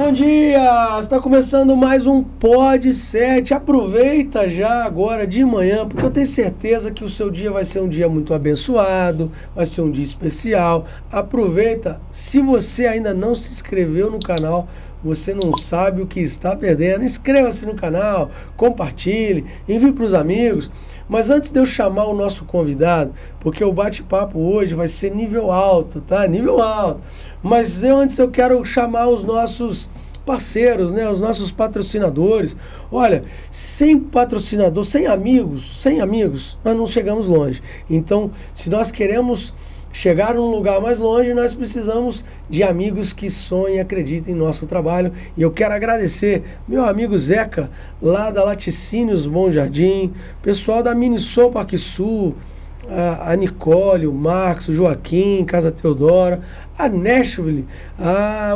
Bom dia! Está começando mais um Pod 7. Aproveita já agora de manhã, porque eu tenho certeza que o seu dia vai ser um dia muito abençoado, vai ser um dia especial. Aproveita. Se você ainda não se inscreveu no canal, você não sabe o que está perdendo. Inscreva-se no canal, compartilhe, envie para os amigos. Mas antes de eu chamar o nosso convidado, porque o bate-papo hoje vai ser nível alto, tá? Nível alto. Mas antes eu quero chamar os nossos parceiros, né? Os nossos patrocinadores. Olha, sem patrocinador, sem amigos, nós não chegamos longe. Então, se nós queremos chegar num lugar mais longe, nós precisamos de amigos que sonhem e acreditem em nosso trabalho. E eu quero agradecer meu amigo Zeca, lá da Laticínios Bom Jardim, pessoal da Minisul Parque Sul, a Nicole, o Marcos, o Joaquim, Casa Teodora, a Nashville,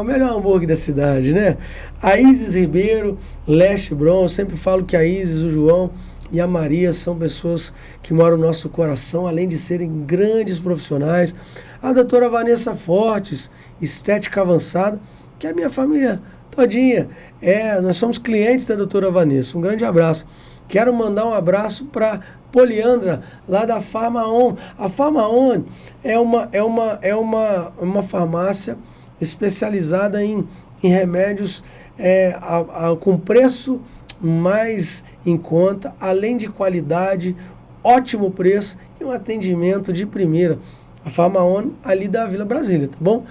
o melhor hambúrguer da cidade, né? A Isis Ribeiro, Leste Bron, eu sempre falo que a Isis, o João e a Maria são pessoas que moram no nosso coração, além de serem grandes profissionais. A doutora Vanessa Fortes, estética avançada, que é a minha família todinha. Nós somos clientes da doutora Vanessa. Um grande abraço. Quero mandar um abraço para Poliandra, lá da Farmaon. A Farmaon é uma farmácia especializada em remédios com preço mais em conta, além de qualidade, ótimo preço e um atendimento de primeira. A Farmaon ali da Vila Brasília, tá bom?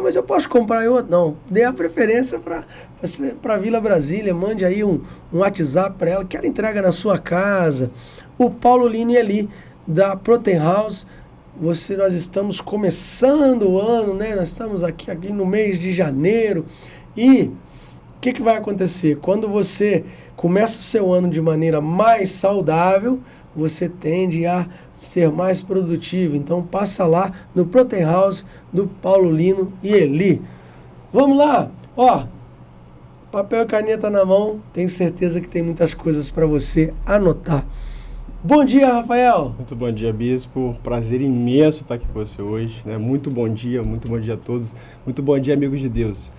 Mas eu posso comprar em outro? Não, dê a preferência para Vila Brasília, mande aí um WhatsApp para ela, que ela entrega na sua casa. O Paulo Lini ali, da Protein House, nós estamos começando o ano, né? Nós estamos aqui no mês de janeiro e o que vai acontecer? Quando você começa o seu ano de maneira mais saudável, você tende a ser mais produtivo. Então passa lá no Protein House do Paulo Lino e Eli. Vamos lá, papel e caneta na mão, tenho certeza que tem muitas coisas para você anotar. Bom dia, Rafael. Muito bom dia, Bispo. Prazer imenso estar aqui com você hoje, né? Muito bom dia a todos. Muito bom dia, amigos de Deus.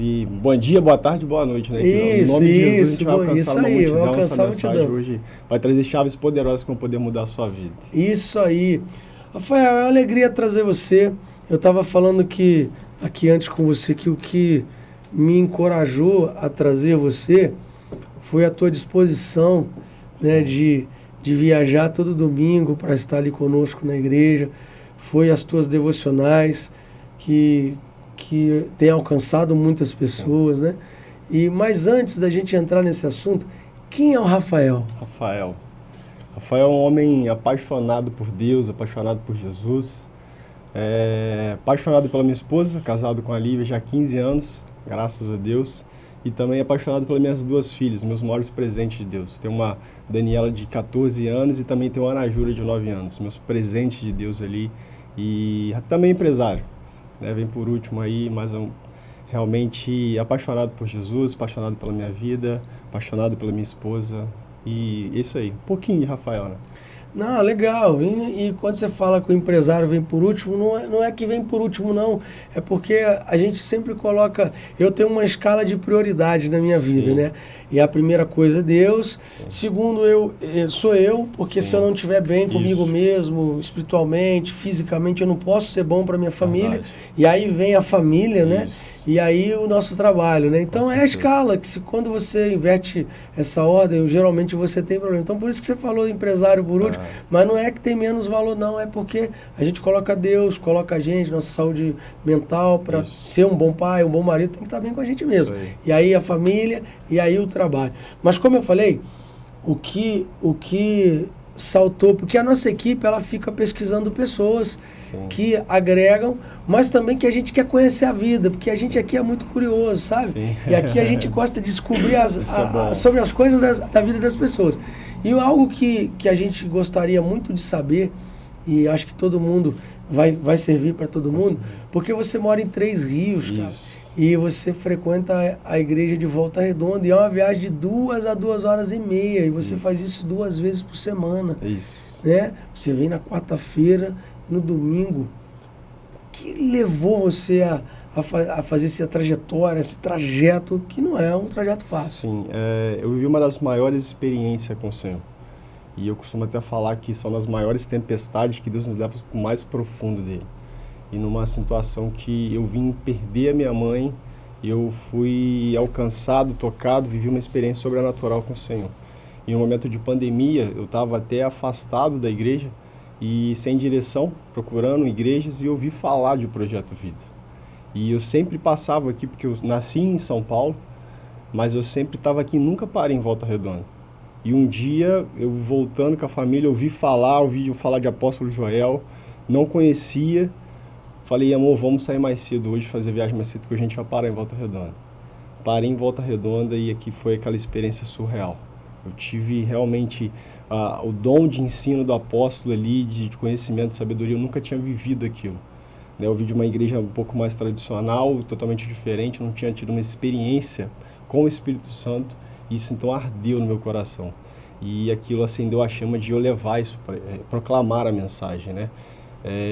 E bom dia, boa tarde, boa noite, né? Que no nome de Jesus a gente vai alcançar uma multidão. Essa mensagem hoje vai trazer chaves poderosas que vão poder mudar a sua vida. Isso aí. Rafael, é uma alegria trazer você. Eu estava falando aqui antes com você que o que me encorajou a trazer você foi a tua disposição, né, de viajar todo domingo para estar ali conosco na igreja. Foi as tuas devocionais que tem alcançado muitas pessoas, né? Mas antes da gente entrar nesse assunto, quem é o Rafael? Rafael é um homem apaixonado por Deus, apaixonado por Jesus, apaixonado pela minha esposa, casado com a Lívia já há 15 anos, graças a Deus, e também apaixonado pelas minhas duas filhas, meus maiores presentes de Deus. Tem uma Daniela de 14 anos e também tem uma Ana Júlia de 9 anos, meus presentes de Deus ali, e também empresário. Vem por último aí, mas realmente apaixonado por Jesus, apaixonado pela minha vida, apaixonado pela minha esposa. E isso aí, um pouquinho de Rafael, né? Não, legal. E quando você fala que o empresário vem por último, não é que vem por último, não. É porque a gente sempre coloca... Eu tenho uma escala de prioridade na minha vida, né? E a primeira coisa é Deus. Sim. Segundo, sou eu, porque se eu não estiver bem comigo mesmo, espiritualmente, fisicamente, eu não posso ser bom para minha família. Verdade. E aí vem a família, né? E aí o nosso trabalho, né? Então é a escala, que quando você inverte essa ordem, geralmente você tem problema. Então por isso que você falou empresário por último, mas não é que tem menos valor, não. É porque a gente coloca Deus, coloca a gente, nossa saúde mental, para ser um bom pai, um bom marido, tem que estar bem com a gente mesmo. E aí a família, e aí o trabalho. Mas como eu falei, o que saltou, porque a nossa equipe ela fica pesquisando pessoas que agregam, mas também que a gente quer conhecer a vida, porque a gente aqui é muito curioso, sabe? Sim. E aqui a gente gosta de descobrir sobre as coisas da vida das pessoas. E algo que a gente gostaria muito de saber, e acho que todo mundo vai servir para todo mundo, porque você mora em Três Rios, cara. E você frequenta a igreja de Volta Redonda, e é uma viagem de 2 a 2 horas e meia, e você faz isso 2 vezes por semana. Né? Você vem na quarta-feira, no domingo. O que levou você a fazer essa trajetória, esse trajeto, que não é um trajeto fácil. Sim, eu vivi uma das maiores experiências com o Senhor. E eu costumo até falar que são nas maiores tempestades que Deus nos leva para o mais profundo dele. E numa situação que eu vim perder a minha mãe, eu fui alcançado, tocado, vivi uma experiência sobrenatural com o Senhor. Em um momento de pandemia, eu estava até afastado da igreja e sem direção, procurando igrejas, e ouvi falar de Projeto Vida. E eu sempre passava aqui, porque eu nasci em São Paulo, mas eu sempre estava aqui e nunca parei em Volta Redonda. E um dia, eu voltando com a família, ouvi falar de Apóstolo Joel, não conhecia, falei, amor, vamos sair mais cedo hoje, fazer viagem mais cedo, que a gente vai parar em Volta Redonda. Parei em Volta Redonda e aqui foi aquela experiência surreal. Eu tive realmente o dom de ensino do apóstolo ali, de conhecimento, de sabedoria, eu nunca tinha vivido aquilo. Eu vim de uma igreja um pouco mais tradicional, totalmente diferente, não tinha tido uma experiência com o Espírito Santo, isso então ardeu no meu coração. E aquilo acendeu a chama de eu levar isso, proclamar a mensagem, né?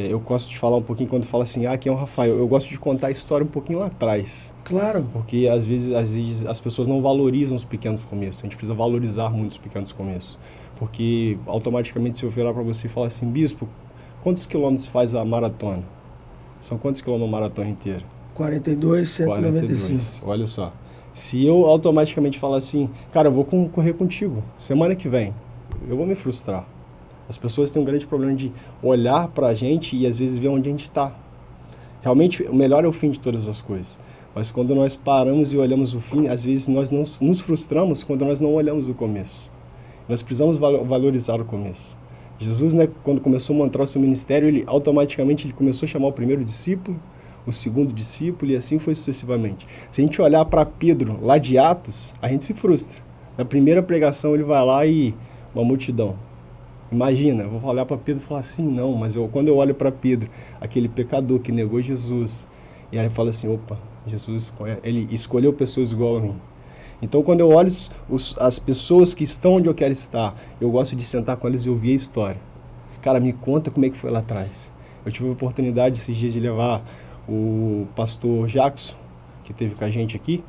Eu gosto de falar um pouquinho, quando fala assim, quem é o Rafael? Eu gosto de contar a história um pouquinho lá atrás. Claro. Porque às vezes as pessoas não valorizam os pequenos começos, a gente precisa valorizar muito os pequenos começos. Porque automaticamente se eu virar para você e falar assim, bispo, quantos quilômetros faz a maratona? São quantos quilômetros a maratona inteira? 42,195. Olha só. Se eu automaticamente falar assim, cara, eu vou correr contigo, semana que vem, eu vou me frustrar. As pessoas têm um grande problema de olhar pra gente e às vezes ver onde a gente está. Realmente, o melhor é o fim de todas as coisas. Mas quando nós paramos e olhamos o fim, às vezes nós não nos frustramos quando nós não olhamos o começo. Nós precisamos valorizar o começo. Jesus, né, quando começou a montar o seu ministério, ele automaticamente começou a chamar o primeiro discípulo, o segundo discípulo, e assim foi sucessivamente. Se a gente olhar para Pedro, lá de Atos, a gente se frustra. Na primeira pregação ele vai lá e uma multidão. Imagina, eu vou olhar para Pedro e falar assim, não, mas quando eu olho para Pedro, aquele pecador que negou Jesus, e aí eu falo assim, opa, Jesus, ele escolheu pessoas igual a mim. Então, quando eu olho as pessoas que estão onde eu quero estar, eu gosto de sentar com elas e ouvir a história. Cara, me conta como é que foi lá atrás. Eu tive a oportunidade esses dias de levar o pastor Jackson, que esteve com a gente aqui,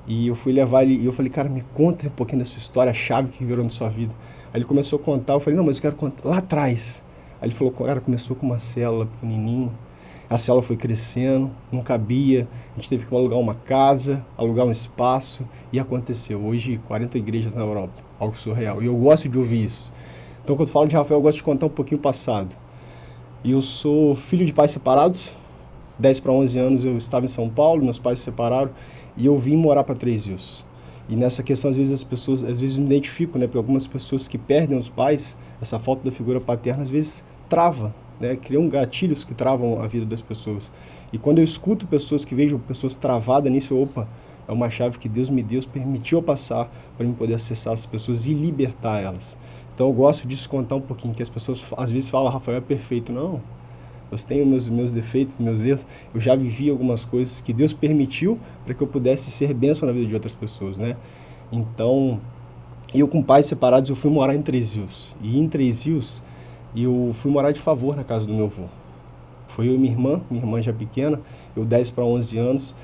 e eu fui levar ele, e eu falei, cara, me conta um pouquinho da sua história, a chave que virou na sua vida. Aí ele começou a contar, eu falei, não, mas eu quero contar lá atrás. Aí ele falou, cara, começou com uma célula pequenininha, a célula foi crescendo, não cabia, a gente teve que alugar uma casa, alugar um espaço, e aconteceu. Hoje, 40 igrejas na Europa, algo surreal, e eu gosto de ouvir isso. Então, quando eu falo de Rafael, eu gosto de contar um pouquinho o passado. E eu sou filho de pais separados, 10 para 11 anos eu estava em São Paulo, meus pais se separaram, e eu vim morar para Três Rios. E nessa questão, às vezes, as pessoas, me identificam, né? Porque algumas pessoas que perdem os pais, essa falta da figura paterna, às vezes, trava, né? Criam gatilhos que travam a vida das pessoas. E quando eu escuto pessoas que vejo pessoas travadas nisso, opa, é uma chave que Deus permitiu eu passar para eu poder acessar as pessoas e libertar elas. Então, eu gosto disso, contar um pouquinho, que as pessoas, às vezes, falam, Rafael é perfeito. Não, eu tenho meus defeitos, meus erros, eu já vivi algumas coisas que Deus permitiu para que eu pudesse ser bênção na vida de outras pessoas, né? Então, eu com pais separados, eu fui morar em Três Rios. E em Três Rios, eu fui morar de favor na casa do meu avô. Foi eu e minha irmã já pequena, eu 10 para 11 anos,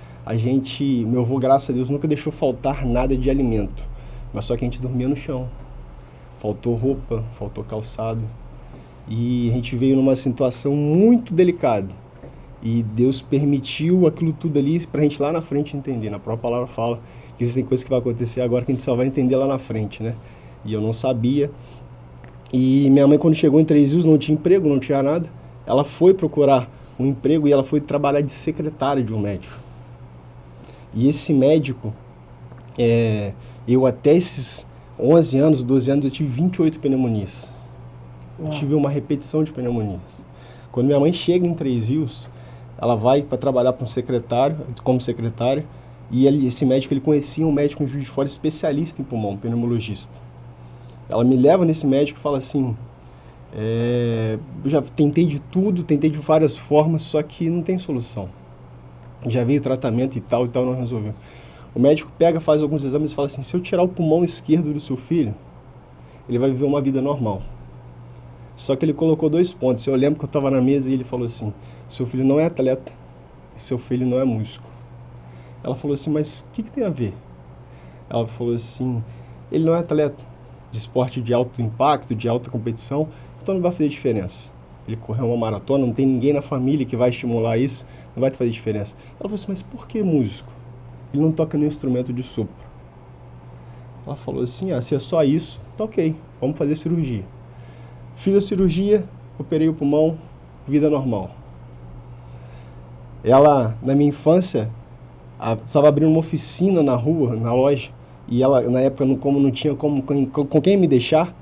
meu avô, graças a Deus, nunca deixou faltar nada de alimento, mas só que a gente dormia no chão. Faltou roupa, faltou calçado. E a gente veio numa situação muito delicada. E Deus permitiu aquilo tudo ali pra gente lá na frente entender. Na própria palavra fala que existem coisas que vão acontecer agora que a gente só vai entender lá na frente, né? E eu não sabia. E minha mãe, quando chegou em Três Rios, não tinha emprego, não tinha nada. Ela foi procurar um emprego e ela foi trabalhar de secretária de um médico. E esse médico, eu até esses 11 anos, 12 anos, eu tive 28 pneumonias. Eu tive uma repetição de pneumonias. Quando minha mãe chega em Três Rios, ela vai para trabalhar para como secretária, e esse médico, ele conhecia um médico em Juiz de Fora especialista em pulmão, pneumologista. Ela me leva nesse médico e fala assim, eu já tentei de tudo, tentei de várias formas, só que não tem solução. Já veio tratamento e tal, não resolveu. O médico faz alguns exames e fala assim, se eu tirar o pulmão esquerdo do seu filho, ele vai viver uma vida normal. Só que ele colocou 2 pontos. Eu lembro que eu estava na mesa e ele falou assim, seu filho não é atleta, que seu filho não é músico. Ela falou assim, mas o que tem a ver? Ela falou assim, ele não é atleta de esporte de alto impacto, de alta competição, então não vai fazer diferença. Ele correu uma maratona, não tem ninguém na família que vai estimular isso, não vai fazer diferença. Ela falou assim, mas por que músico? Ele não toca nenhum instrumento de sopro. Ela falou assim, se é só isso, tá ok, vamos fazer cirurgia. Fiz a cirurgia, operei o pulmão, vida normal. Ela, na minha infância, estava abrindo uma oficina na rua, na loja, e ela, na época, como não tinha com quem me deixar,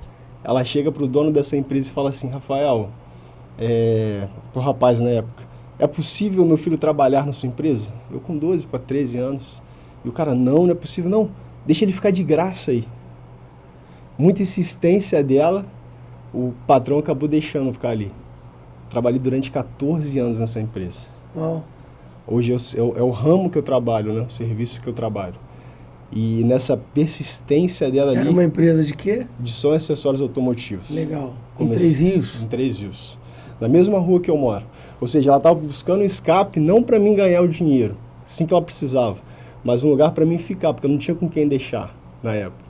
ela chega pro dono dessa empresa e fala assim, Rafael, pro rapaz na época, é possível meu filho trabalhar na sua empresa? Eu com 12 para 13 anos. E o cara, não é possível, não. Deixa ele ficar de graça aí. Muita insistência dela, o patrão acabou deixando ficar ali. Trabalhei durante 14 anos nessa empresa. Uau. Hoje é o ramo que eu trabalho, né? O serviço que eu trabalho. E nessa persistência dela ali... Era uma empresa de quê? De som e acessórios automotivos. Legal. Em Três Rios? Em Três Rios. Na mesma rua que eu moro. Ou seja, ela estava buscando um escape, não para mim ganhar o dinheiro, assim que ela precisava, mas um lugar para mim ficar, porque eu não tinha com quem deixar na época.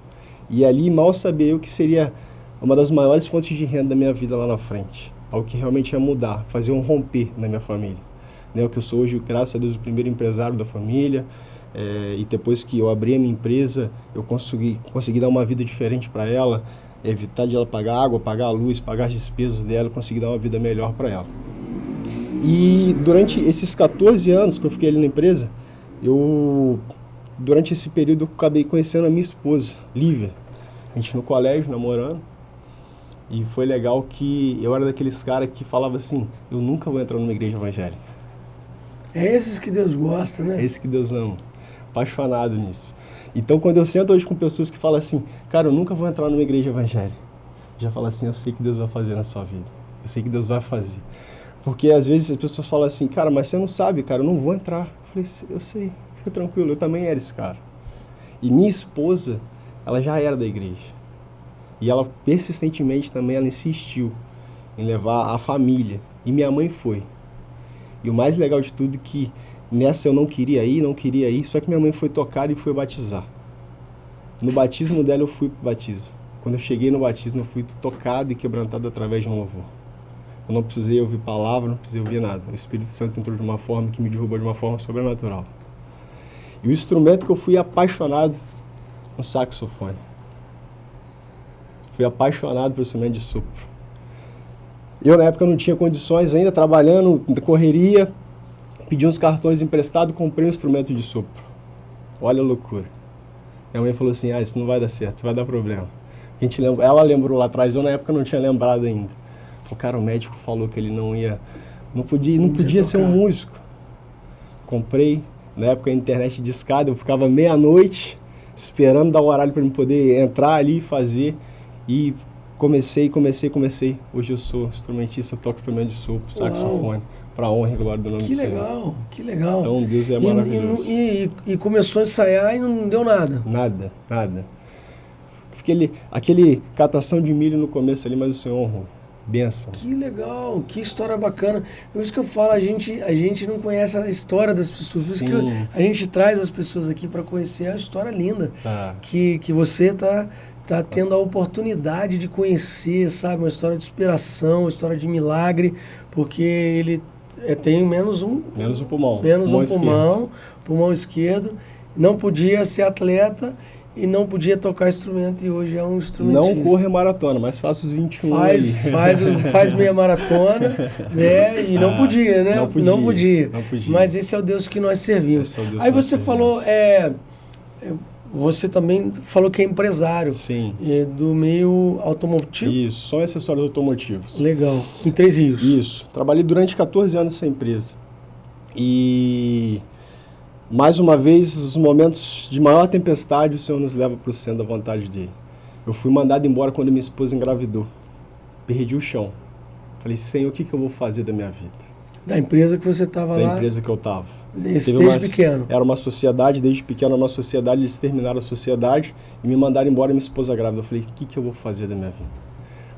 E ali mal sabia eu que seria uma das maiores fontes de renda da minha vida lá na frente. Algo que realmente ia mudar, fazer um romper na minha família. Né, o que eu sou hoje, graças a Deus, o primeiro empresário da família. E depois que eu abri a minha empresa, eu consegui dar uma vida diferente para ela, evitar de ela pagar água, pagar a luz, pagar as despesas dela, conseguir dar uma vida melhor para ela. E durante esses 14 anos que eu fiquei ali na empresa, durante esse período eu acabei conhecendo a minha esposa, Lívia. A gente no colégio, namorando, e foi legal que eu era daqueles caras que falava assim, eu nunca vou entrar numa igreja evangélica. É esses que Deus gosta, né? É esse que Deus ama. Apaixonado nisso. Então, quando eu sento hoje com pessoas que falam assim, cara, eu nunca vou entrar numa igreja evangélica, já falo assim, eu sei que Deus vai fazer na sua vida. Eu sei que Deus vai fazer. Porque às vezes as pessoas falam assim, cara, mas você não sabe, cara, eu não vou entrar. Eu falei, eu sei, fica tranquilo, eu também era esse cara. E minha esposa, ela já era da igreja. E ela persistentemente também, ela insistiu em levar a família. E minha mãe foi. E o mais legal de tudo é que nessa eu não queria ir, só que minha mãe foi tocar e foi batizar. No batismo dela eu fui pro batismo. Quando eu cheguei no batismo eu fui tocado e quebrantado através de um louvor. Eu não precisei ouvir palavra, não precisei ouvir nada. O Espírito Santo entrou de uma forma que me derrubou de uma forma sobrenatural. E o instrumento que eu fui apaixonado, um saxofone. Fui apaixonado pelo instrumento de sopro. Eu, na época, não tinha condições ainda, trabalhando, na correria, pedi uns cartões emprestados, comprei um instrumento de sopro. Olha a loucura. Minha mãe falou assim, isso não vai dar certo, isso vai dar problema. Ela lembrou lá atrás, eu na época não tinha lembrado ainda. Falei, cara, o médico falou que ele não podia ser um músico. Comprei, na época a internet de escada, eu ficava meia-noite esperando dar o horário para eu poder entrar ali e fazer. E comecei. Hoje eu sou instrumentista, toco instrumento de sopro, saxofone, para honra e glória do nome do Senhor. Que legal. Então Deus é maravilhoso. E começou a ensaiar e não deu nada? Nada. Aquele catação de milho no começo ali, mas o Senhor honrou. Bênção. Que legal, que história bacana. Por isso que eu falo, a gente não conhece a história das pessoas. Por isso que a gente traz as pessoas aqui para conhecer a história linda que você tá tendo a oportunidade de conhecer, sabe? Uma história de inspiração, uma história de milagre, porque ele tem menos um pulmão. Pulmão esquerdo. Não podia ser atleta e não podia tocar instrumento, e hoje é um instrumentista. Não corre maratona, mas faço os 21 faz meia maratona, né? E não podia, né? Não podia. Mas esse é o Deus que nós servimos. Aí você falou, você também falou que é empresário. Sim. Do meio automotivo. Isso, só acessórios automotivos. Legal. Em Três Rios. Isso. Trabalhei durante 14 anos nessa empresa. E mais uma vez, os momentos de maior tempestade, o Senhor nos leva para o centro da vontade dele. Eu fui mandado embora quando minha esposa engravidou. Perdi o chão. Falei, Senhor, o que eu vou fazer da minha vida? Da empresa que você estava lá? Da empresa que eu estava. Desde pequeno? Era uma sociedade, desde pequeno era uma sociedade, eles terminaram a sociedade e me mandaram embora e minha esposa grávida. Eu falei, o que eu vou fazer da minha vida?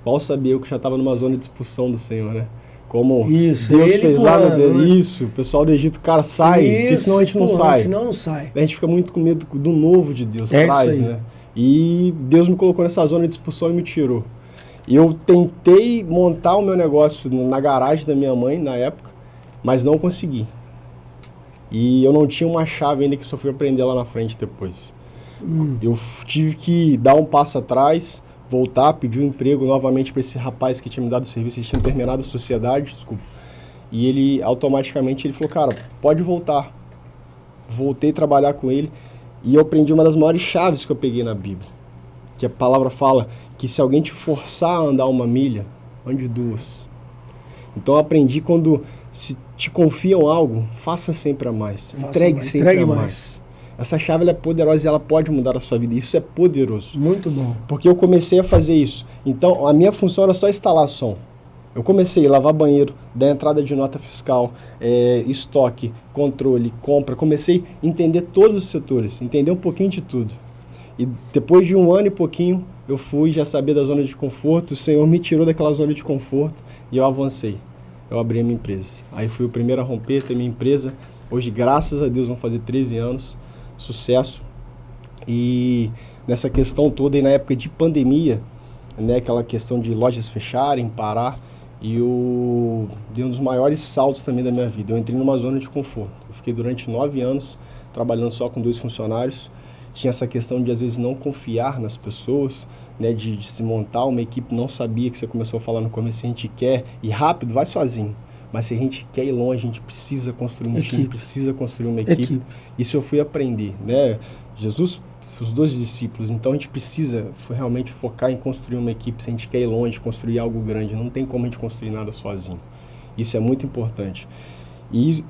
Mal sabia eu que já estava numa zona de expulsão do Senhor, né? Como Isso, Deus ele fez lá no empurrando, né? Isso, o pessoal do Egito, cara, sai, porque Isso, senão a gente não porra, sai. senão não sai. A gente fica muito com medo do novo de Deus, É traz, isso aí. né? E Deus me colocou nessa zona de expulsão e me tirou. E eu tentei montar o meu negócio na garagem da minha mãe, na época, mas não consegui. E eu não tinha uma chave ainda, que só fui aprender lá na frente depois. Eu tive que dar um passo atrás, voltar, pedir um emprego novamente para esse rapaz que tinha me dado o serviço, ele tinha terminado a sociedade, desculpa. E ele, automaticamente, ele falou, cara, pode voltar. Voltei a trabalhar com ele e eu aprendi uma das maiores chaves que eu peguei na Bíblia. Que a palavra fala que se alguém te forçar a andar uma milha, ande duas. Então eu aprendi quando se te confiam algo, faça sempre a mais. Entregue sempre a mais. Essa chave ela é poderosa e ela pode mudar a sua vida. Isso é poderoso. Muito bom. Porque eu comecei a fazer isso. Então a minha função era só instalar som. Eu comecei a lavar banheiro, dar entrada de nota fiscal, estoque, controle, compra. Comecei a entender todos os setores, entender um pouquinho de tudo. E depois de 1 ano e pouquinho, eu fui já saber da zona de conforto. O Senhor me tirou daquela zona de conforto e eu avancei. Eu abri a minha empresa. Aí fui o primeiro a romper, ter minha empresa. Hoje, graças a Deus, vão fazer 13 anos. Sucesso. E nessa questão toda, e na época de pandemia, né, aquela questão de lojas fecharem, parar, e eu dei um dos maiores saltos também da minha vida. Eu entrei numa zona de conforto. Eu fiquei durante 9 anos trabalhando só com 2 funcionários. Tinha essa questão de, às vezes, não confiar nas pessoas, né, de se montar uma equipe. Não sabia, que você começou a falar no começo, se a gente quer ir rápido, vai sozinho. Mas se a gente quer ir longe, a gente precisa construir um time, precisa construir uma equipe. Isso eu fui aprender, né? Jesus, os 12 discípulos, então a gente precisa realmente focar em construir uma equipe. Se a gente quer ir longe, construir algo grande, não tem como a gente construir nada sozinho. Isso é muito importante. E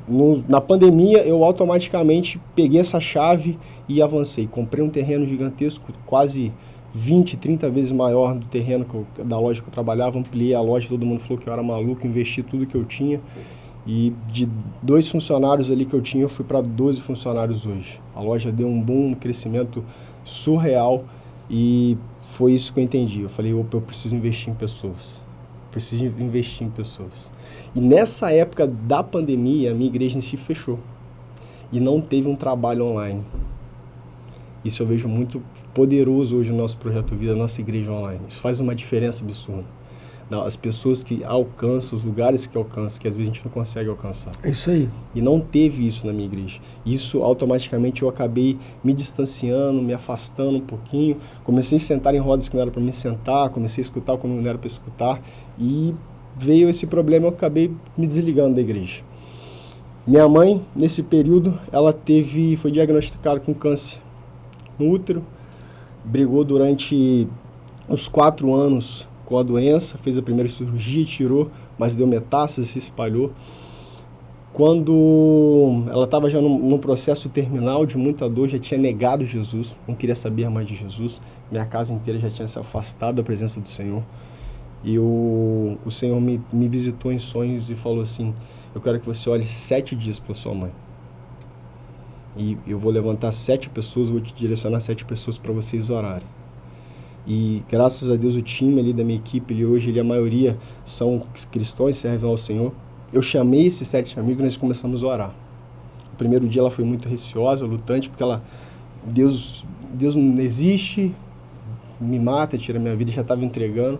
na pandemia eu automaticamente peguei essa chave e avancei. Comprei um terreno gigantesco, quase 20, 30 vezes maior do terreno da loja que eu trabalhava. Ampliei a loja, todo mundo falou que eu era maluco, investi tudo que eu tinha. E de 2 funcionários ali que eu tinha, eu fui para 12 funcionários hoje. A loja deu um boom, um crescimento surreal e foi isso que eu entendi. Eu falei, opa, eu preciso investir em pessoas. Preciso investir em pessoas. E nessa época da pandemia, a minha igreja em si fechou. E não teve um trabalho online. Isso eu vejo muito poderoso hoje no nosso Projeto Vida, na nossa igreja online. Isso faz uma diferença absurda. As pessoas que alcançam, os lugares que alcançam, que às vezes a gente não consegue alcançar. É isso aí. E não teve isso na minha igreja. Isso, automaticamente, eu acabei me distanciando, me afastando um pouquinho. Comecei a sentar em rodas que não era para mim sentar, comecei a escutar quando não era para escutar. E veio esse problema, eu acabei me desligando da igreja. Minha mãe, nesse período, ela foi diagnosticada com câncer no útero. Brigou durante uns 4 anos com a doença, fez a primeira cirurgia, tirou, mas deu metástase, se espalhou. Quando ela estava já num processo terminal de muita dor, já tinha negado Jesus, não queria saber mais de Jesus, minha casa inteira já tinha se afastado da presença do Senhor. E o Senhor me visitou em sonhos e falou assim, eu quero que você olhe 7 dias para sua mãe. E eu vou levantar 7 pessoas, vou te direcionar 7 pessoas para vocês orarem. E graças a Deus o time ali da minha equipe, hoje a maioria são cristãos, servem ao Senhor. Eu chamei esses 7 amigos e nós começamos a orar. O primeiro dia ela foi muito receosa, lutante, porque Deus não existe, me mata, tira minha vida, já estava entregando.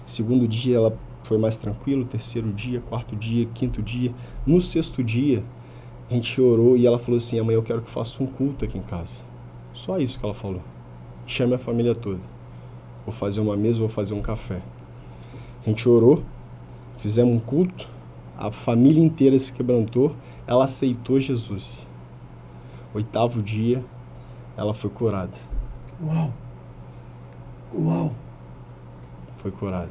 Segundo dia ela foi mais tranquila, terceiro dia, quarto dia, quinto dia. No 6º dia a gente orou e ela falou assim, amanhã eu quero que faça um culto aqui em casa. Só isso que ela falou. Chame a família toda. Vou fazer uma mesa, vou fazer um café. A gente orou, fizemos um culto, a família inteira se quebrantou, ela aceitou Jesus. 8º dia, ela foi curada. Uau! Uau! Foi curada.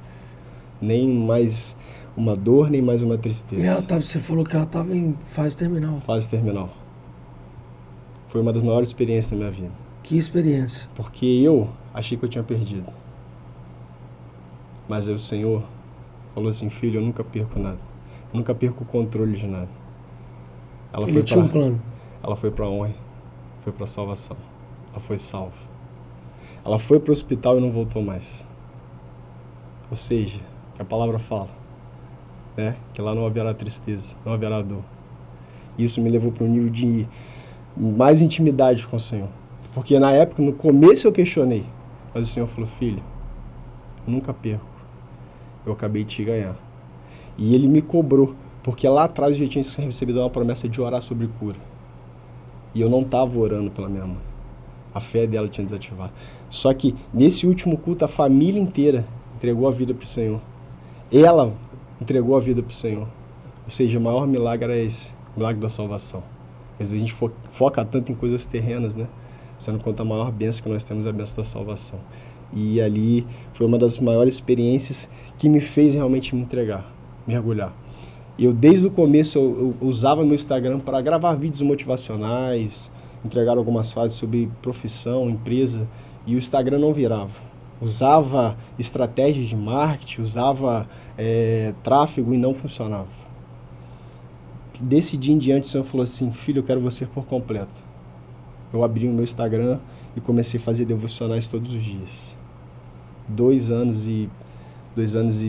Nem mais uma dor, nem mais uma tristeza. Você falou que ela estava em fase terminal. Fase terminal. Foi uma das maiores experiências da minha vida. Que experiência. Porque eu achei que eu tinha perdido. Mas aí o Senhor falou assim, filho, eu nunca perco nada. Eu nunca perco o controle de nada. Ele tinha um plano. Ela foi para honra, foi para salvação. Ela foi salva. Ela foi para o hospital e não voltou mais. Ou seja, que a palavra fala, né? Que lá não haverá tristeza, não haverá dor. Isso me levou para um nível de mais intimidade com o Senhor. Porque na época, no começo eu questionei, mas o Senhor falou, filho, eu nunca perco, eu acabei de te ganhar. E ele me cobrou, porque lá atrás eu já tinha recebido uma promessa de orar sobre cura. E eu não estava orando pela minha mãe. A fé dela tinha desativado. Só que nesse último culto, a família inteira entregou a vida para o Senhor. Ela entregou a vida para o Senhor. Ou seja, o maior milagre era esse, o milagre da salvação. Às vezes a gente foca tanto em coisas terrenas, né? Você não conta a maior bênção que nós temos, a bênção da salvação. E ali foi uma das maiores experiências que me fez realmente me entregar, mergulhar. Eu, desde o começo, eu usava meu Instagram para gravar vídeos motivacionais, entregar algumas frases sobre profissão, empresa, e o Instagram não virava. Usava estratégias de marketing, usava tráfego e não funcionava. Desse dia em diante, o Senhor falou assim, filho, eu quero você por completo. Eu abri o meu Instagram e comecei a fazer devocionais todos os dias. 2 anos e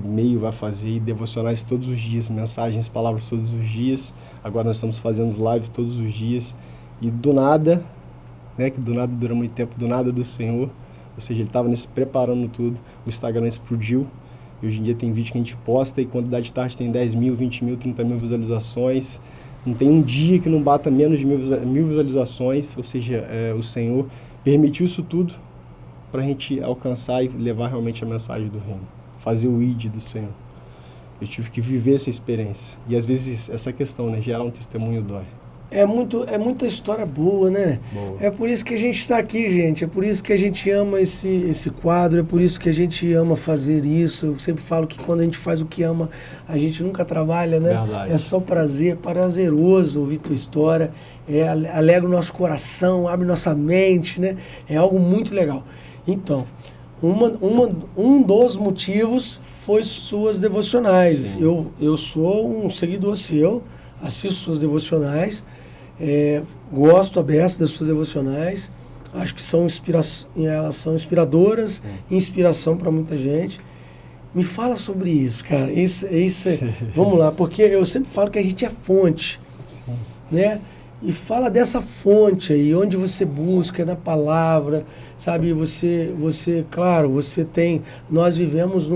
meio vai fazer, e devocionais todos os dias, mensagens, palavras todos os dias. Agora nós estamos fazendo live todos os dias. E do nada, né, que do nada dura muito tempo, do nada do Senhor, ou seja, ele estava preparando tudo, o Instagram explodiu. E hoje em dia tem vídeo que a gente posta e quando dá de tarde tem 10 mil, 20 mil, 30 mil visualizações. Não tem um dia que não bata menos de 1.000 visualizações, ou seja, o Senhor permitiu isso tudo para a gente alcançar e levar realmente a mensagem do reino, fazer o ID do Senhor. Eu tive que viver essa experiência. E às vezes essa questão, né, gerar um testemunho dói. É muita história boa, né? Boa. É por isso que a gente está aqui, gente. É por isso que a gente ama esse quadro. É por isso que a gente ama fazer isso. Eu sempre falo que quando a gente faz o que ama, a gente nunca trabalha, né? Verdade. É só prazer, prazeroso ouvir tua história. Alegra o nosso coração, abre nossa mente, né? É algo muito legal. Então, um dos motivos foi suas devocionais. Eu sou um seguidor seu, assisto suas devocionais. Gosto a beça das suas devocionais, acho que elas são inspiradoras, inspiração para muita gente. Me fala sobre isso, cara. Vamos lá, porque eu sempre falo que a gente é fonte, né? E fala dessa fonte aí, onde você busca na palavra, sabe? Claro, nós vivemos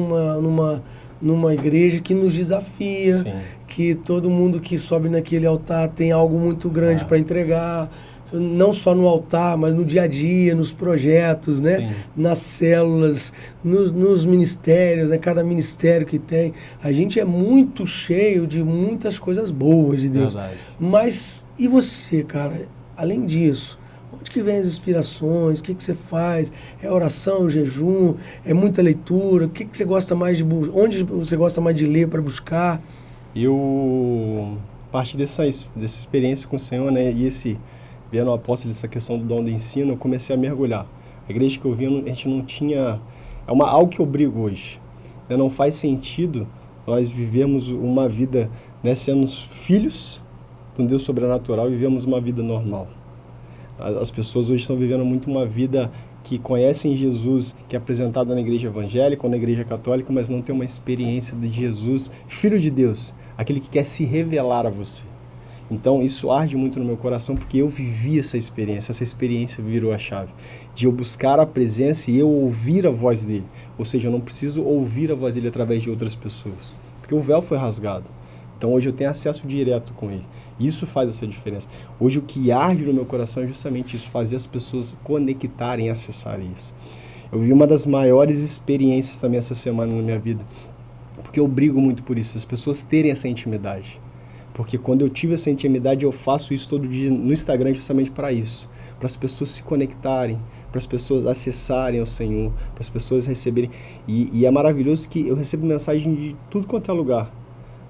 numa igreja que nos desafia. Sim. Que todo mundo que sobe naquele altar tem algo muito grande para entregar, não só no altar, mas no dia a dia, nos projetos, né? Sim. Nas células, nos ministérios, né? Cada ministério que tem. A gente é muito cheio de muitas coisas boas de Deus. Verdade. Mas, e você, cara? Além disso, onde que vem as inspirações? O que você faz? É oração, jejum? É muita leitura? O que você gosta mais de onde você gosta mais de ler para buscar? Eu, a partir dessa experiência com o Senhor, né, e vendo o apóstolo, essa questão do dom do ensino, eu comecei a mergulhar. A igreja que eu vim, a gente não tinha... algo que eu brigo hoje. Né, não faz sentido nós vivermos uma vida, né, sendo filhos de um Deus sobrenatural e vivemos uma vida normal. As pessoas hoje estão vivendo muito uma vida que conhecem Jesus, que é apresentado na igreja evangélica ou na igreja católica, mas não tem uma experiência de Jesus, Filho de Deus, aquele que quer se revelar a você. Então isso arde muito no meu coração, porque eu vivi essa experiência virou a chave, de eu buscar a presença e eu ouvir a voz dele. Ou seja, eu não preciso ouvir a voz dele através de outras pessoas, porque o véu foi rasgado. Então hoje eu tenho acesso direto com ele. Isso faz essa diferença. Hoje o que arde no meu coração é justamente isso, fazer as pessoas conectarem, acessarem isso. Eu vi uma das maiores experiências também essa semana na minha vida, porque eu brigo muito por isso, as pessoas terem essa intimidade. Porque quando eu tive essa intimidade, eu faço isso todo dia no Instagram justamente para isso. Para as pessoas se conectarem, para as pessoas acessarem ao Senhor, para as pessoas receberem. E é maravilhoso que eu recebo mensagem de tudo quanto é lugar.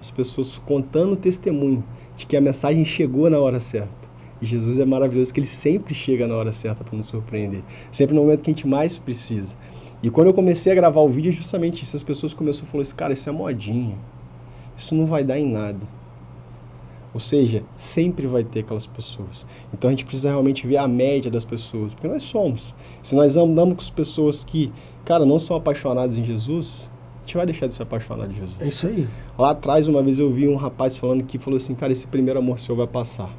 As pessoas contando o testemunho de que a mensagem chegou na hora certa. E Jesus é maravilhoso que ele sempre chega na hora certa para nos surpreender. Sempre no momento que a gente mais precisa. E quando eu comecei a gravar o vídeo, é justamente isso. As pessoas começaram a falar assim, cara, isso é modinha. Isso não vai dar em nada. Ou seja, sempre vai ter aquelas pessoas. Então a gente precisa realmente ver a média das pessoas. Porque nós somos. Se nós andamos com pessoas que, cara, não são apaixonadas em Jesus, gente vai deixar de se apaixonar de Jesus. É isso aí. Lá atrás, uma vez eu vi um rapaz falando assim, cara, esse primeiro amor seu vai passar.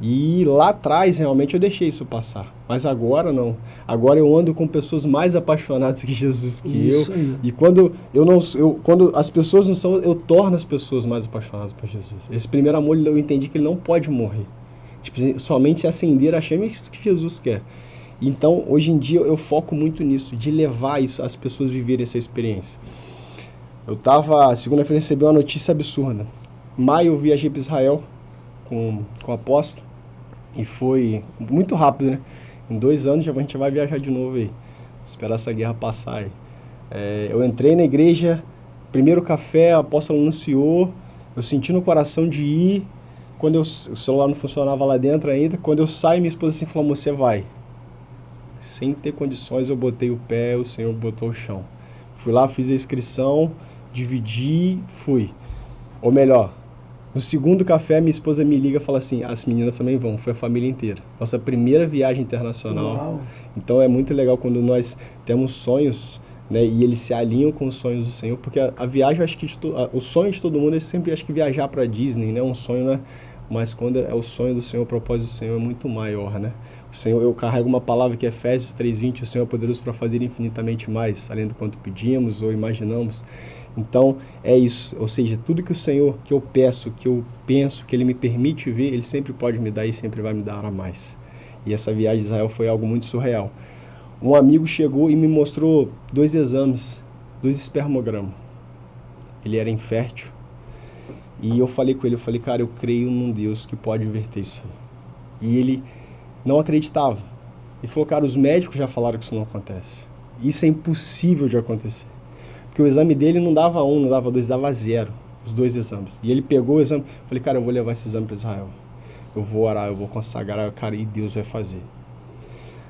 E lá atrás, realmente, eu deixei isso passar. Mas agora, não. Agora eu ando com pessoas mais apaixonadas que Jesus, que isso eu. Aí. E quando quando as pessoas não são, eu torno as pessoas mais apaixonadas por Jesus. Esse primeiro amor, eu entendi que ele não pode morrer. Tipo, somente acender a chama, é isso que Jesus quer. Então, hoje em dia, eu foco muito nisso, de levar isso, as pessoas viverem essa experiência. Segunda-feira, recebi uma notícia absurda. Em maio, eu viajei para Israel com o apóstolo, e foi muito rápido, né? Em 2 anos, a gente vai viajar de novo aí, esperar essa guerra passar aí. Eu entrei na igreja, primeiro café, o apóstolo anunciou, eu senti no coração de ir, quando o celular não funcionava lá dentro ainda, quando eu saio, minha esposa assim falou, você vai. Sem ter condições, eu botei o pé, o Senhor botou o chão. Fui lá, fiz a inscrição, dividi, fui. Ou melhor, no segundo café, minha esposa me liga e fala assim, as meninas também vão, foi a família inteira. Nossa primeira viagem internacional. Uau. Então é muito legal quando nós temos sonhos, né, e eles se alinham com os sonhos do Senhor, porque a viagem, eu acho que o sonho de todo mundo é sempre, acho que viajar para Disney, né, um sonho, né? Mas quando é o sonho do Senhor, o propósito do Senhor é muito maior, né? O Senhor, eu carrego uma palavra que é Efésios 3:20, o Senhor é poderoso para fazer infinitamente mais, além do quanto pedimos ou imaginamos. Então, é isso, ou seja, tudo que o Senhor, que eu peço, que eu penso, que Ele me permite ver, Ele sempre pode me dar e sempre vai me dar a mais. E essa viagem de Israel foi algo muito surreal. Um amigo chegou e me mostrou 2 exames, 2 espermogramas. Ele era infértil. E eu falei com ele, cara, eu creio num Deus que pode inverter isso aí. E ele não acreditava. Ele falou, cara, os médicos já falaram que isso não acontece. Isso é impossível de acontecer. Porque o exame dele não dava 1, não dava 2, dava 0, os 2 exames. E ele pegou o exame, falei, cara, eu vou levar esse exame para Israel. Eu vou orar, eu vou consagrar, cara, e Deus vai fazer.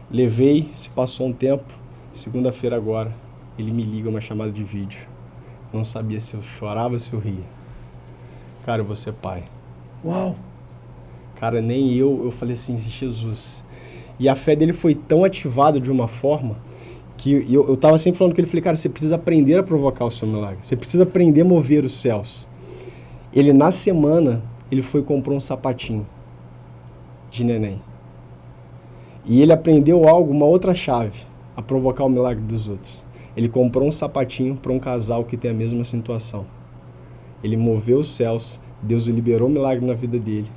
Levei, se passou um tempo, segunda-feira agora, ele me liga uma chamada de vídeo. Eu não sabia se eu chorava ou se eu ria. Cara, eu vou ser pai. Uau! Cara, nem eu falei assim, Jesus. E a fé dele foi tão ativada de uma forma que eu tava sempre falando com ele, falei, cara, você precisa aprender a provocar o seu milagre. Você precisa aprender a mover os céus. Ele, na semana, ele foi e comprou um sapatinho de neném. E ele aprendeu algo, uma outra chave, a provocar o milagre dos outros. Ele comprou um sapatinho para um casal que tem a mesma situação. Ele moveu os céus, Deus liberou o milagre na vida dele.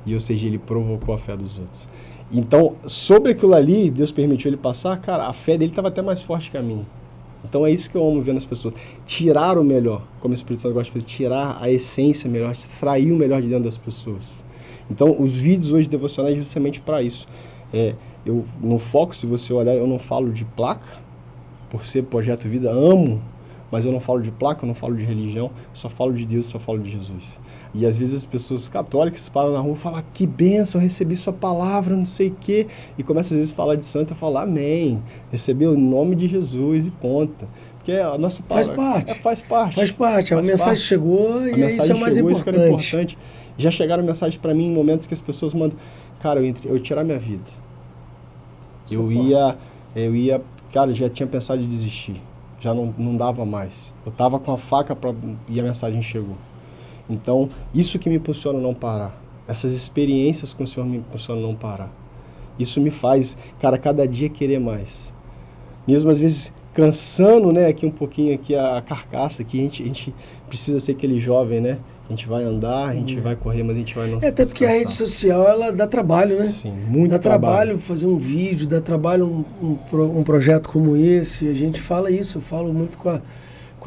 E, ou seja, ele provocou a fé dos outros. Então, sobre aquilo ali, Deus permitiu ele passar, cara, a fé dele estava até mais forte que a minha. Então é isso que eu amo ver nas pessoas. Tirar o melhor, como o Espírito Santo gosta de fazer, tirar a essência melhor, extrair o melhor de dentro das pessoas. Então, os vídeos hoje devocionais justamente para isso. Eu no foco, se você olhar, eu não falo de placa, por ser Projeto Vida, amo, mas eu não falo de placa, eu não falo de religião, só falo de Deus, só falo de Jesus. E às vezes as pessoas católicas param na rua e falam, que bênção, eu recebi sua palavra, não sei o quê, e começa às vezes a falar de santo, eu falo, amém, recebeu o nome de Jesus e ponta. Porque a nossa palavra faz parte. A mensagem chegou e isso é o mais importante. Isso que era importante. Já chegaram mensagens para mim em momentos que as pessoas mandam, cara, eu tirar minha vida. Eu ia, cara, já tinha pensado em desistir. Já não dava mais. Eu estava com a faca e a mensagem chegou. Então, isso que me impulsiona a não parar. Essas experiências com o Senhor me impulsionam a não parar. Isso me faz, cara, cada dia querer mais. Mesmo às vezes cansando, né, aqui um pouquinho aqui a carcaça, que a gente precisa ser aquele jovem, né? A gente vai andar, a gente vai correr, mas a gente vai não se até porque a rede social, ela dá trabalho, né? Sim, muito dá trabalho fazer um vídeo, dá trabalho um projeto como esse. A gente fala isso, eu falo muito com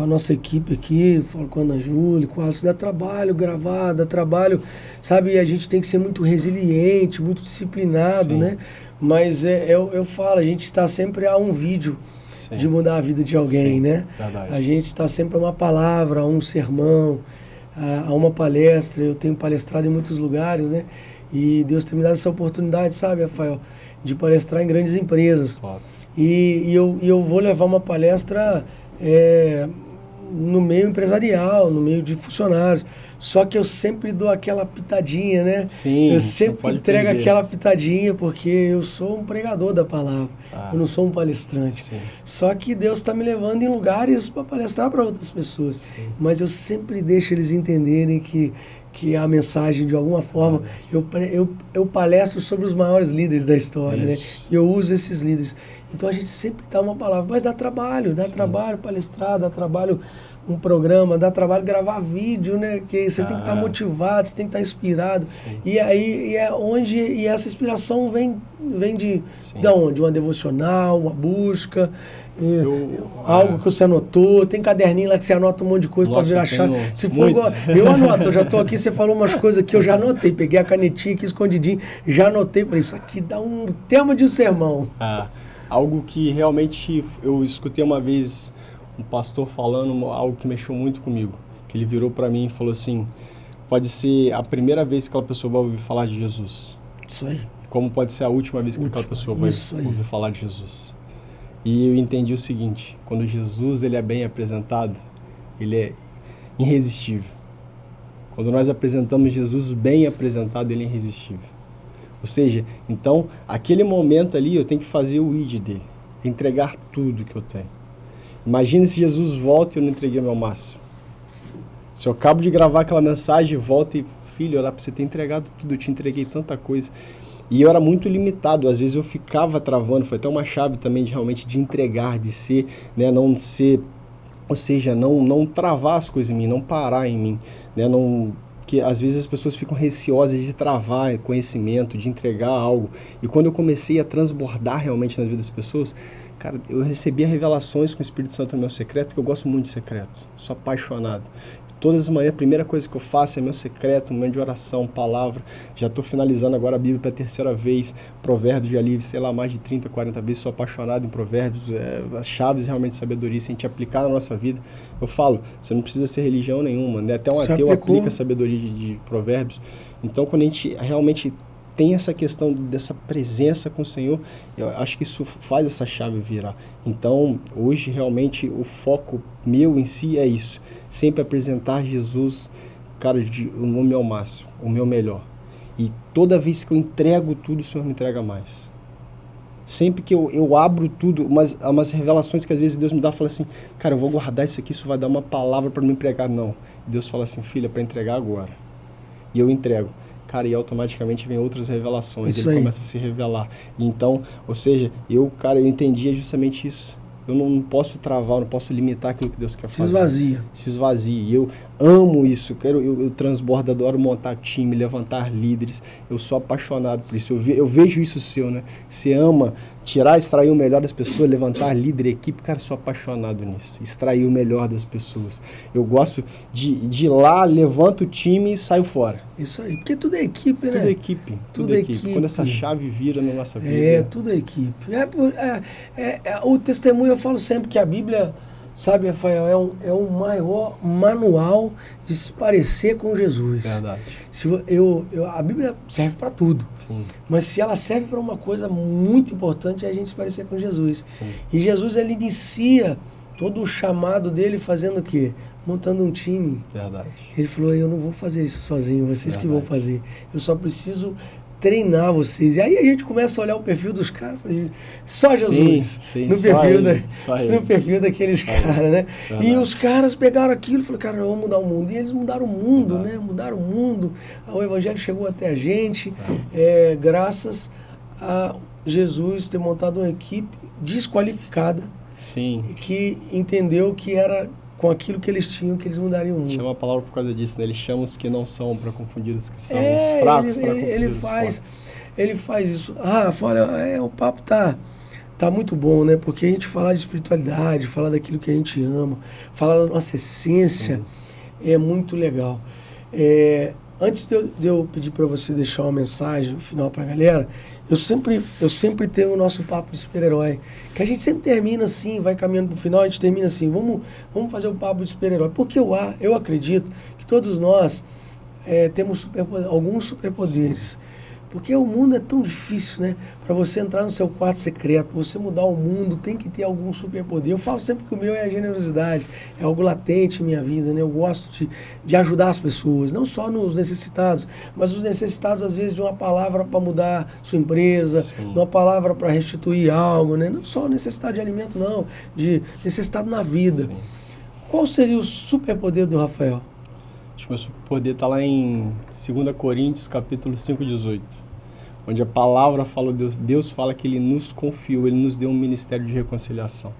a nossa equipe aqui, falo com a Ana Júlia, com a Alice, dá trabalho gravar, dá trabalho, sabe? E a gente tem que ser muito resiliente, muito disciplinado, Sim. né? Mas eu falo, a gente está sempre a um vídeo Sim. de mudar a vida de alguém, Sim, né? verdade. A gente está sempre a uma palavra, a um sermão, a uma palestra. Eu tenho palestrado em muitos lugares, né? E Deus tem me dado essa oportunidade, sabe, Rafael, de palestrar em grandes empresas. Claro. E eu vou levar uma palestra no meio empresarial, no meio de funcionários. Só que eu sempre dou aquela pitadinha, né? Sim, eu sempre entrego perder. aquela pitadinha, porque eu sou um pregador da palavra. Eu não sou um palestrante. Sim. Só que Deus está me levando em lugares para palestrar para outras pessoas. Sim. Mas eu sempre deixo eles entenderem que a mensagem, de alguma forma, eu palestro sobre os maiores líderes da história, né? E eu uso esses líderes. Então a gente sempre dá uma palavra, mas dá trabalho palestrar, dá trabalho um programa, dá trabalho gravar vídeo, né? Que você tem que estar motivado, você tem que estar inspirado. Sim. E aí e essa inspiração vem de onde? Uma devocional, uma busca, algo que você anotou, tem caderninho lá que você anota um monte de coisa para virar chave. Se for igual, eu anoto, eu já estou aqui, você falou umas coisas que eu já anotei, peguei a canetinha aqui escondidinho, já anotei, falei, isso aqui dá um tema de um sermão. Algo que realmente eu escutei uma vez um pastor falando algo que mexeu muito comigo, que ele virou para mim e falou assim, pode ser a primeira vez que aquela pessoa vai ouvir falar de Jesus. Isso aí. Como pode ser a última vez que aquela pessoa vai ouvir falar de Jesus. E eu entendi o seguinte, quando Jesus ele é bem apresentado, ele é irresistível. Quando nós apresentamos Jesus bem apresentado, ele é irresistível. Ou seja, então, aquele momento ali eu tenho que fazer o id dele, entregar tudo que eu tenho. Imagina se Jesus volta e eu não entreguei o meu máximo. Se eu acabo de gravar aquela mensagem, volta e, filho, olha para você ter entregado tudo, eu te entreguei tanta coisa. E eu era muito limitado, às vezes eu ficava travando, foi até uma chave também de realmente de entregar, de ser, né, não ser, ou seja, não travar as coisas em mim, não parar em mim, né, que às vezes as pessoas ficam receosas de travar conhecimento, de entregar algo. E quando eu comecei a transbordar realmente na vida das pessoas, cara, eu recebia revelações com o Espírito Santo no meu secreto, porque eu gosto muito de secreto, sou apaixonado. Todas as manhãs, a primeira coisa que eu faço é meu secreto, um momento de oração, palavra. Já estou finalizando agora a Bíblia pela terceira vez, Provérbios já li, sei lá, mais de 30, 40 vezes, sou apaixonado em Provérbios, as chaves realmente de sabedoria, se a gente aplicar na nossa vida. Eu falo, você não precisa ser religião nenhuma, né? Até um ateu aplica a sabedoria de Provérbios. Então, quando a gente realmente tem essa questão dessa presença com o Senhor, eu acho que isso faz essa chave virar. Então, hoje, realmente, o foco meu em si é isso. Sempre apresentar Jesus, cara, o meu máximo, o meu melhor. E toda vez que eu entrego tudo, o Senhor me entrega mais. Sempre que eu abro tudo, umas revelações que às vezes Deus me dá, fala assim, cara, eu vou guardar isso aqui, isso vai dar uma palavra para me pregar. Não. Deus fala assim, filha, para entregar agora. E eu entrego. Cara, e automaticamente vem outras revelações, ele começa a se revelar. Então, ou seja, eu entendia justamente isso. Eu não posso travar, não posso limitar aquilo que Deus quer fazer. Se esvazia. E eu amo isso, eu transbordo, adoro montar time, levantar líderes. Eu sou apaixonado por isso. Eu vejo isso seu, né? Você ama extrair o melhor das pessoas, levantar líder, equipe. Cara, eu sou apaixonado nisso. Extrair o melhor das pessoas. Eu gosto de ir lá, levanto o time e saio fora. Isso aí, porque tudo é equipe, né? Tudo é equipe. Tudo é equipe. Quando essa chave vira na nossa vida. Tudo é equipe. O testemunho, eu falo sempre que a Bíblia, sabe, Rafael, é o maior manual de se parecer com Jesus. Verdade. A Bíblia serve para tudo. Sim. Mas se ela serve para uma coisa muito importante, é a gente se parecer com Jesus. Sim. E Jesus, ele inicia todo o chamado dele fazendo o quê? Montando um time. Verdade. Ele falou, eu não vou fazer isso sozinho, vocês que vão fazer. Eu só preciso treinar vocês. E aí a gente começa a olhar o perfil dos caras, só Jesus. Sim, no perfil daqueles caras, né? Verdade. E os caras pegaram aquilo e falaram, cara, vamos mudar o mundo. E eles mudaram o mundo, né? Mudaram o mundo. O evangelho chegou até a gente, graças a Jesus ter montado uma equipe desqualificada. Sim. Que entendeu que era com aquilo que eles tinham, que eles mudariam o mundo. Chama a palavra por causa disso, né? Ele chama os que não são para confundir os que são, os fracos para confundir os fortes. Ele faz isso. Olha, o papo tá muito bom, né? Porque a gente falar de espiritualidade, falar daquilo que a gente ama, falar da nossa essência, é muito legal. Antes de eu pedir para você deixar uma mensagem no final para a galera, eu sempre tenho o nosso papo de super-herói, que a gente sempre termina assim, vai caminhando para o final, a gente termina assim, vamos fazer o papo de super-herói, porque eu acredito que todos nós temos alguns superpoderes, Porque o mundo é tão difícil, né? Para você entrar no seu quarto secreto, pra você mudar o mundo, tem que ter algum superpoder. Eu falo sempre que o meu é a generosidade, é algo latente em minha vida, né? Eu gosto de ajudar as pessoas, não só nos necessitados, mas os necessitados, às vezes, de uma palavra para mudar sua empresa, Sim. de uma palavra para restituir algo, né? Não só necessidade de alimento, não, de necessidade na vida. Sim. Qual seria o superpoder do Rafael? Acho que o meu superpoder está lá em 2 Coríntios, capítulo 5, 18. Onde a palavra fala, Deus fala que Ele nos confiou, Ele nos deu um ministério de reconciliação.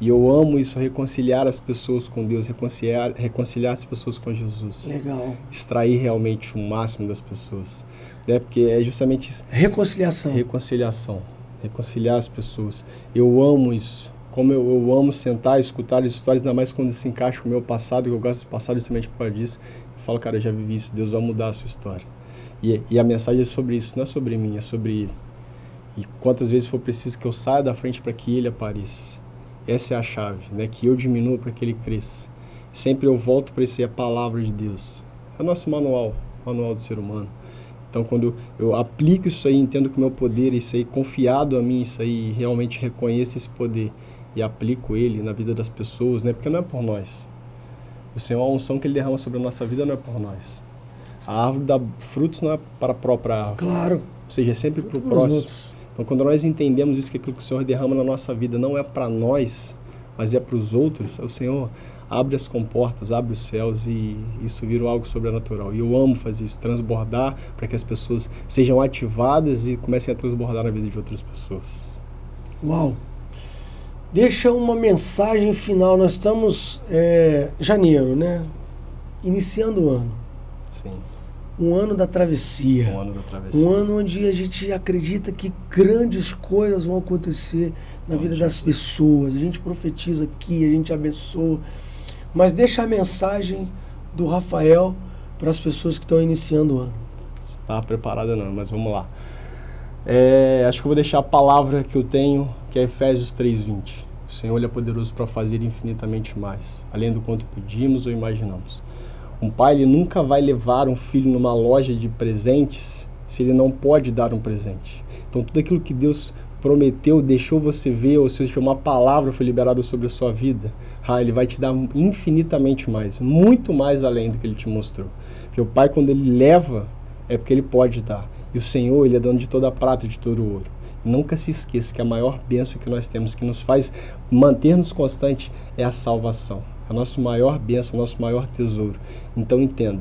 E eu amo isso, reconciliar as pessoas com Deus, reconciliar as pessoas com Jesus. Legal. Extrair realmente o máximo das pessoas. Né? Porque é justamente isso. Reconciliação. Reconciliação. Reconciliar as pessoas. Eu amo isso. Como eu amo sentar e escutar as histórias, ainda mais quando se encaixa com o meu passado, que eu gosto do passado justamente por causa disso. Eu falo, cara, eu já vivi isso, Deus vai mudar a sua história. E a mensagem é sobre isso, não é sobre mim, é sobre Ele. E quantas vezes for preciso que eu saia da frente para que Ele apareça. Essa é a chave, né? Que eu diminua para que Ele cresça. Sempre eu volto para isso, é a palavra de Deus. É o nosso manual do ser humano. Então, quando eu aplico isso aí, entendo que o meu poder, isso aí, confiado a mim, isso aí, realmente reconheço esse poder e aplico ele na vida das pessoas, né? Porque não é por nós. O Senhor, a unção que Ele derrama sobre a nossa vida não é por nós. A árvore dá frutos não é para a própria árvore. Claro. Ou seja, é sempre para o próximo. Então, quando nós entendemos isso, que aquilo que o Senhor derrama na nossa vida não é para nós, mas é para os outros, o Senhor abre as comportas, abre os céus e isso vira algo sobrenatural. E eu amo fazer isso, transbordar para que as pessoas sejam ativadas e comecem a transbordar na vida de outras pessoas. Uau! Deixa uma mensagem final. Nós estamos janeiro, né? Iniciando o ano. Sim. Um ano da travessia. Um ano da travessia. Um ano onde a gente acredita que grandes coisas vão acontecer na vida das pessoas. A gente profetiza aqui, a gente abençoa. Mas deixa a mensagem do Rafael para as pessoas que estão iniciando o ano. Você não estava preparada não, mas vamos lá. Acho que eu vou deixar a palavra que eu tenho, que é Efésios 3:20. O Senhor Ele é poderoso para fazer infinitamente mais, além do quanto pedimos ou imaginamos. Um pai ele nunca vai levar um filho numa loja de presentes se ele não pode dar um presente. Então tudo aquilo que Deus prometeu, deixou você ver, ou seja, uma palavra foi liberada sobre a sua vida, Ele vai te dar infinitamente mais, muito mais além do que Ele te mostrou. Porque o pai, quando Ele leva, é porque Ele pode dar. E o Senhor, Ele é dono de toda a prata e de todo o ouro. Nunca se esqueça que a maior bênção que nós temos, que nos faz manter-nos constantes, é a salvação. É a nossa maior bênção, o nosso maior tesouro. Então entenda,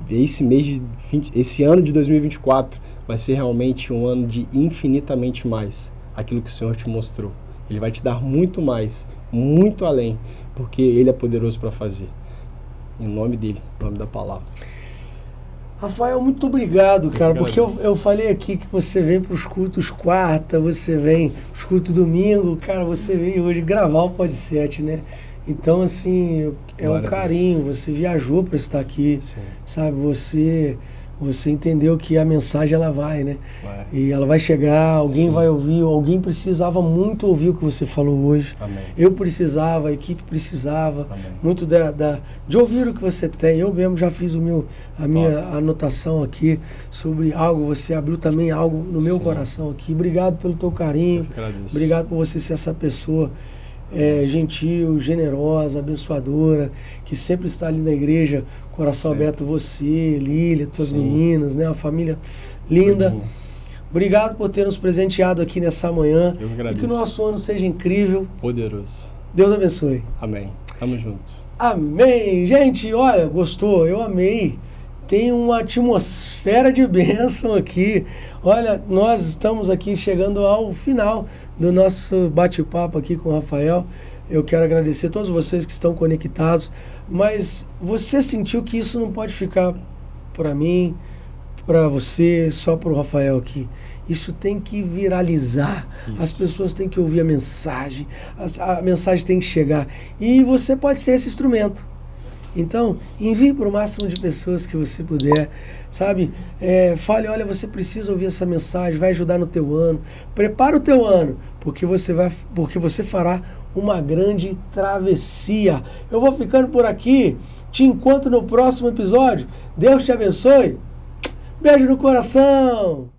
esse ano de 2024 vai ser realmente um ano de infinitamente mais aquilo que o Senhor te mostrou. Ele vai te dar muito mais, muito além, porque Ele é poderoso para fazer. Em nome dEle, em nome da palavra. Rafael, muito obrigado, cara, porque eu falei aqui que você vem para os cultos quarta, você vem para os cultos domingo, cara, você veio hoje gravar o podcast, né? Então, assim, é um carinho, você viajou para estar aqui, sim, sabe? Você entendeu que a mensagem, ela vai, né? Vai. E ela vai chegar, alguém sim vai ouvir, alguém precisava muito ouvir o que você falou hoje. Amém. Eu precisava, a equipe precisava. Amém. Muito de ouvir o que você tem. Eu mesmo já fiz a minha anotação aqui sobre algo, você abriu também algo no meu sim coração aqui. Obrigado pelo teu carinho, obrigado por você ser essa pessoa gentil, generosa, abençoadora, que sempre está ali na igreja, coração sim aberto, você, Lília, tuas sim meninas, né? Uma família linda. Obrigado por ter nos presenteado aqui nessa manhã. Eu agradeço. E que o nosso ano seja incrível. Poderoso. Deus abençoe. Amém. Tamo junto. Amém. Gente, olha, gostou? Eu amei. Tem uma atmosfera de bênção aqui. Olha, nós estamos aqui chegando ao final do nosso bate-papo aqui com o Rafael. Eu quero agradecer a todos vocês que estão conectados, mas você sentiu que isso não pode ficar para mim, para você, só para o Rafael aqui. Isso tem que viralizar. Isso. As pessoas têm que ouvir a mensagem tem que chegar. E você pode ser esse instrumento. Então, envie para o máximo de pessoas que você puder, sabe? Fale, olha, você precisa ouvir essa mensagem, vai ajudar no teu ano. Prepara o teu ano, porque você fará uma grande travessia. Eu vou ficando por aqui, te encontro no próximo episódio. Deus te abençoe. Beijo no coração!